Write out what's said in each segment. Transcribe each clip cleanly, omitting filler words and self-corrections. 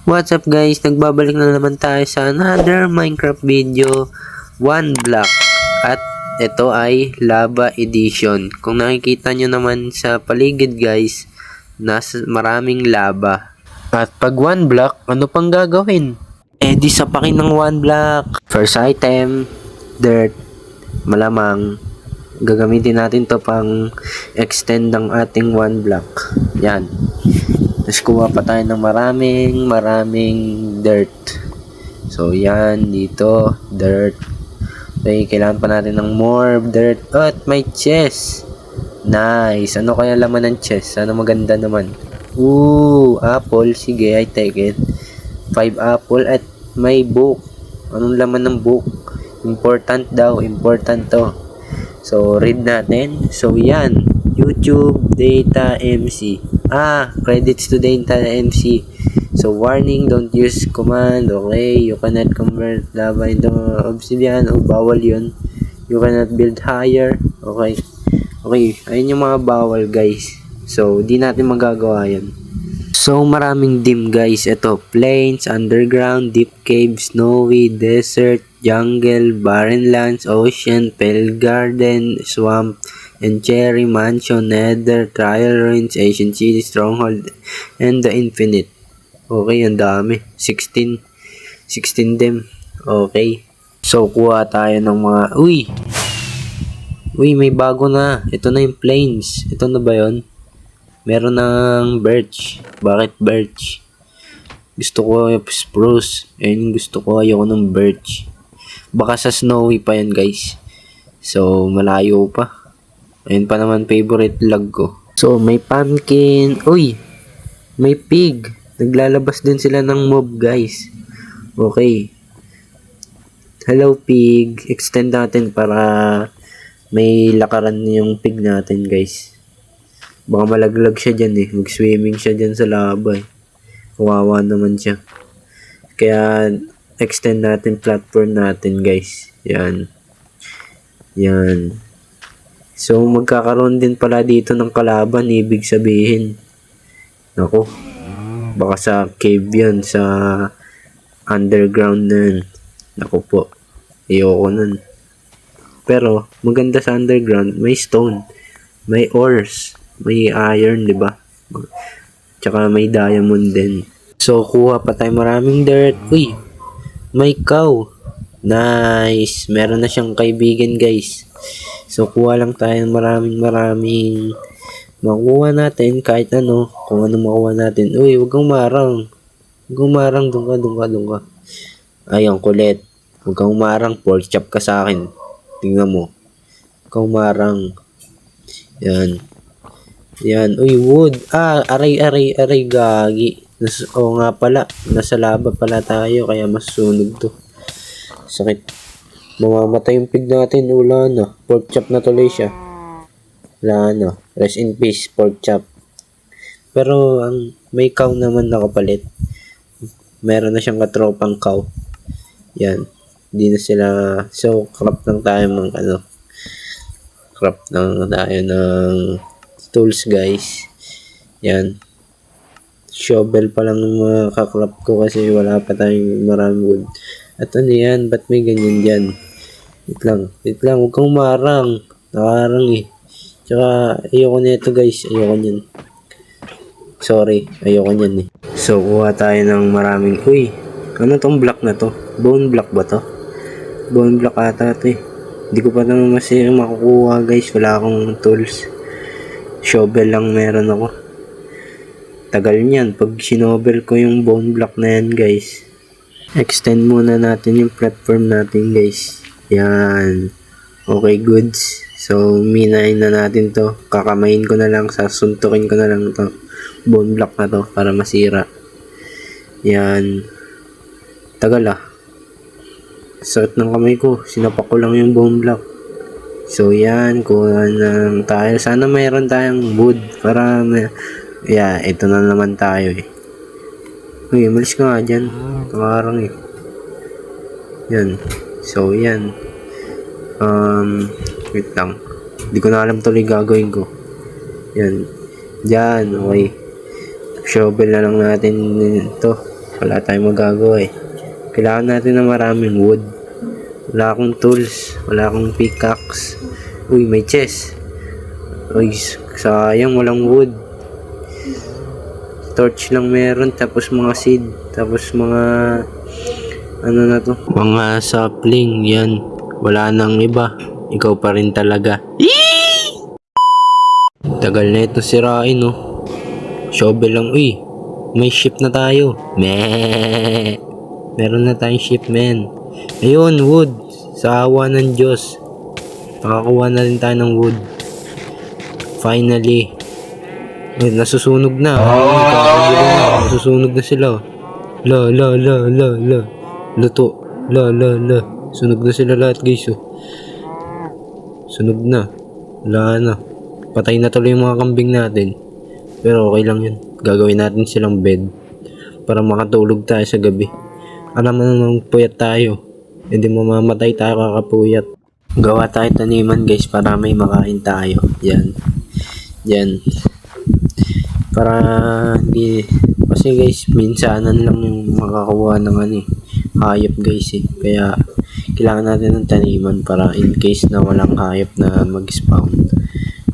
What's up guys, nagbabalik na naman tayo sa another Minecraft video, one block, at ito ay lava edition. Kung nakikita nyo naman sa paligid guys, maraming lava. At pag one block, ano pang gagawin? Di sapakin ng one block. First item, dirt, malamang gagamitin natin to pang extend ng ating one block. Yan. Tapos kuha pa tayo ng maraming dirt. So yan, dito dirt. Okay, kailangan pa natin ng more dirt. Oh, at may chest. Nice. Ano kaya laman ng chest? Sana maganda naman. Apple. Sige, I take it. 5 apple at may book. Anong laman ng book? Important daw. Important to. So, read natin. So, yan. YouTube Data MC. Credits to Data MC. So, warning, don't use command. Okay, you cannot convert lava into obsidian. Bawal yun. You cannot build higher. Okay. Okay, ayun yung mga bawal, guys. So, di natin magagawa yan. So, maraming dim, guys. Ito, plains, underground, deep cave, snowy, desert, jungle, barren lands, ocean, pale garden, swamp, and cherry mansion, nether, trial ruins, ancient city, stronghold, and the infinite. Okay, ang dami. 16 dim. Okay. So, kuha tayo ng mga... Uy, may bago na. Ito na yung plains. Ito na ba yun? Meron ng birch. Bakit birch? Gusto ko yung spruce. Ayun gusto ko. Ayoko ng birch. Baka sa snowy pa yan, guys. So, malayo pa. Ayun pa naman favorite log ko. So, may pumpkin. Uy! May pig. Naglalabas din sila ng mob, guys. Okay. Hello, pig. Extend natin para may lakaran yung pig natin, guys. Baka malaglag siya dyan eh. Mag-swimming siya dyan sa lava eh. Kawawa naman siya. Kaya, extend natin platform natin, guys. Yan. Yan. So, magkakaroon din pala dito ng kalaban, ibig sabihin. Naku, baka sa cave yan, sa underground na yan. Naku po, ayoko nun. Pero, maganda sa underground, may stone, may ores, may iron, di ba? Tsaka may diamond din. So, kuha pa tayo maraming dirt. Uy, may cow. Nice. Meron na siyang kaibigan, guys. So, kuha lang tayo ng maraming makuha natin kahit ano. Kung ano makuha natin. Uy, huwag kang marang. Huwag kang marang. Doon ka. Ay, ang kulit. Huwag kang marang. Pork chop ka sa akin. Tingnan mo. Huwag kang marang. Yan. Yan. Uy, wood. Aray, gagi. Nga pala. Nasa lava pala tayo. Kaya masunog to. Sakit. Mamamatay yung pig natin. Wala na. Pork chop na tuloy siya. Wala na. Rest in peace, pork chop. Pero, may cow naman nakapalit. Meron na siyang katropang cow. Yan. Hindi na sila... So, craft lang tayo ng Craft lang tayo ng tools, guys. Yan. Shovel pa lang mga kakraft ko kasi wala pa tayong maraming wood. At ano yan? Ba't may ganyan dyan? Wait lang. Huwag kang marang. Nakarang eh. Tsaka, ayoko na ito, guys. Ayoko nyan. Sorry. Ayoko nyan eh. So, kuha tayo ng maraming... Uy! Ano tong block na to? Bone block ba to? Bone block ata ito eh. Hindi ko pa naman makukuha, guys. Wala akong tools. Shovel lang meron ako. Tagal niyan. Pag sinobel ko yung bone block na yan, guys. Extend muna natin yung platform natin, guys. Yan. Okay, goods. So, minain na natin to. Kakamain ko na lang. Sasuntukin ko na lang to. Bone block na to para masira. Yan. Tagal Sakit ng kamay ko. Sinapak ko lang yung bone block. So, yan. Kuha lang tayo. Sana mayroon tayong wood para ito na naman tayo eh. Uy, malis ka nga dyan. Nakarang eh. Yan. So, yan. Wait lang. Hindi ko na alam tuloy gagawin ko. Yan. Diyan, okay. Shovel na lang natin ito. Wala tayong magagawa eh. Kailangan natin ng maraming wood. Wala akong tools. Wala akong pickaxe. Uy, may chest. Uy, sayang walang wood. Torch lang meron. Tapos mga seed. Tapos mga... ano na to? Mga sapling. Yan. Wala nang iba. Ikaw pa rin talaga. Tagal na ito sirain, no? Shovel lang. Uy, may ship na tayo. Meh. Meron na tayong ship, men. Ayun, wood. Sa awa ng Diyos. Nakakuha na rin tayo ng wood. Finally. Ay, nasusunog na. Nasusunog na sila. La. Luto. La. Sunog na sila lahat, guys. Oh. Sunog na. Wala na. Patay na tuloy yung mga kambing natin. Pero okay lang yun. Gagawin natin silang bed. Para makatulog tayo sa gabi. Alam mo naman puyat tayo. Hindi mamamatay tayo kakapuyat. Gawa tayo taniman guys para may makain tayo. Yan. Para hindi... Kasi guys, minsanan lang yung makakuha ng hayop guys eh. Kaya kailangan natin ng taniman para in case na walang hayop na mag-spawn.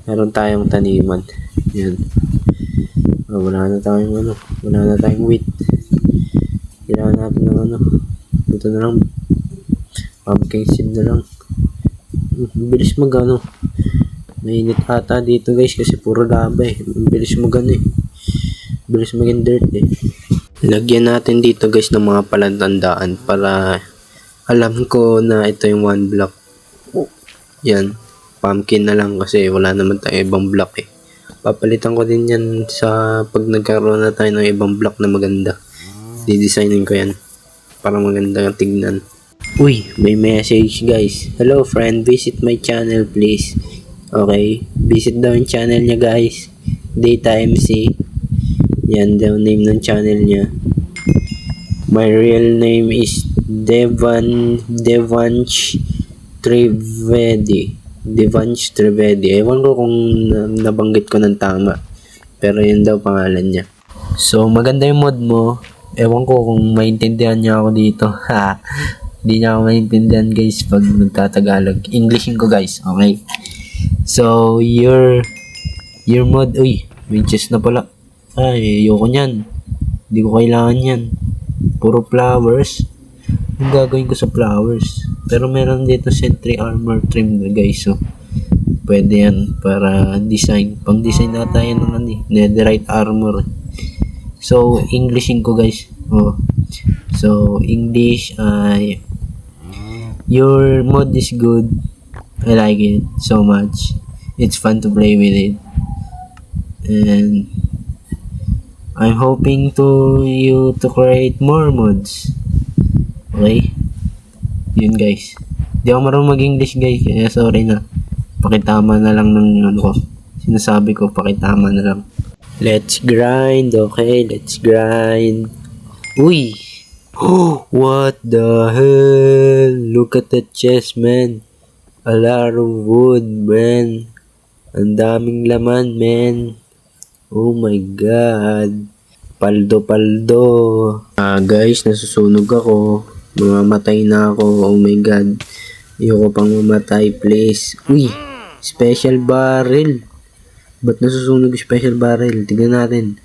Meron tayong taniman. Yan. Wala na tayong wheat. Kailangan natin ng ito na lang. Pumpkin seed na lang. Bilis mainit ata dito guys kasi puro lava eh. Bilis bilis maging dirt eh. Lagyan natin dito guys ng mga palatandaan para alam ko na ito yung 1 block. Yan. Pumpkin na lang kasi wala naman tayong ibang block eh. Papalitan ko din yan sa pag nagkaroon na tayo ng ibang block na maganda. Didesignin ko yan para maganda tignan. Uy, may message guys. Hello friend, visit my channel please. Okay, visit daw yung channel niya guys. Data MC. Yan daw name ng channel niya. My real name is Devansh Trivedi. Ewan ko kung nabanggit ko ng tama. Pero yun daw pangalan niya. So maganda yung mod mo. Ewan ko kung maintindihan niya ako dito. Hindi niya ako maintindihan guys pag nagtatagalog. Englishin ko guys, okay? So your mod, uy, may chest na pala. Ay, ayoko niyan. Hindi ko kailangan yan. Puro flowers. Yung gagawin ko sa flowers. Pero meron dito sentry armor trim na guys. So, pwede yan para design. Pang design na tayo ng netherite armor. So, Englishin ko guys. So, English ay your mod is good. I like it so much. It's fun to play with it. And I'm hoping you to create more mods. Okay? Yun guys. Di ako marunong mag-English guys. Kaya sorry na. Pakitama na lang ng sinasabi ko. Pakitama na lang. Let's grind. Okay, let's grind. Uy! What the hell? Look at that chest, man. A lot of wood, man. Ang daming laman, man. Oh my God. Paldo. Guys, nasusunog ako. Mamamatay na ako. Oh my God. Ayoko pang mamatay, please. Uy, special barrel. Ba't nasusunog yung special barrel? Tignan natin.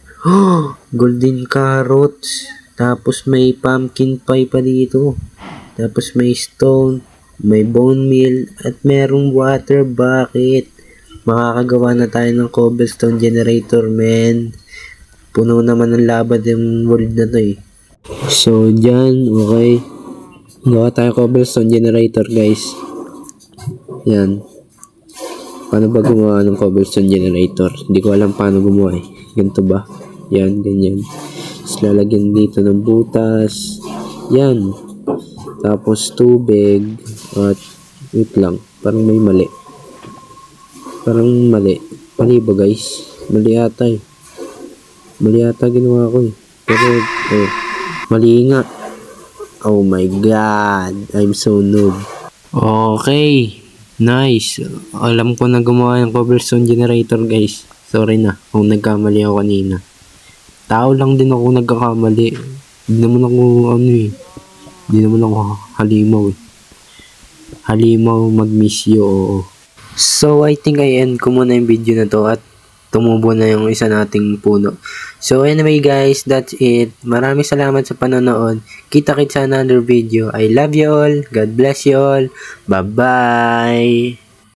Golden carrots. Tapos may pumpkin pie pa dito. Tapos may stone. May bone meal. At merong water bucket. Makakagawa na tayo ng cobblestone generator, man. Puno naman ng lava yung world na to eh. So, dyan, okay. Gawa tayo cobblestone generator, guys. Yan. Paano ba gumawa ng cobblestone generator? Hindi ko alam paano gumawa eh. Ganito ba? Yan, ganyan. Tapos lalagyan dito ng butas. Yan. Tapos tubig. At wait lang. Parang may mali. Mali ba guys? Mali ata eh. Mali ata ginawa ko eh. Pero, mali nga. Oh my God. I'm so noob. Okay. Nice. Alam ko na gumawa ng cobblestone generator guys. Sorry na kung nagkamali ako kanina. Tao lang din ako nagkakamali. Di naman ako Di naman ako halimaw eh. Halimaw mag-miss you, oo. So, I think I end ko muna yung video na to at tumubo na yung isa nating puno. So, anyway guys, that's it. Maraming salamat sa panonood. Kita-kits sa another video. I love you all. God bless you all. Bye-bye.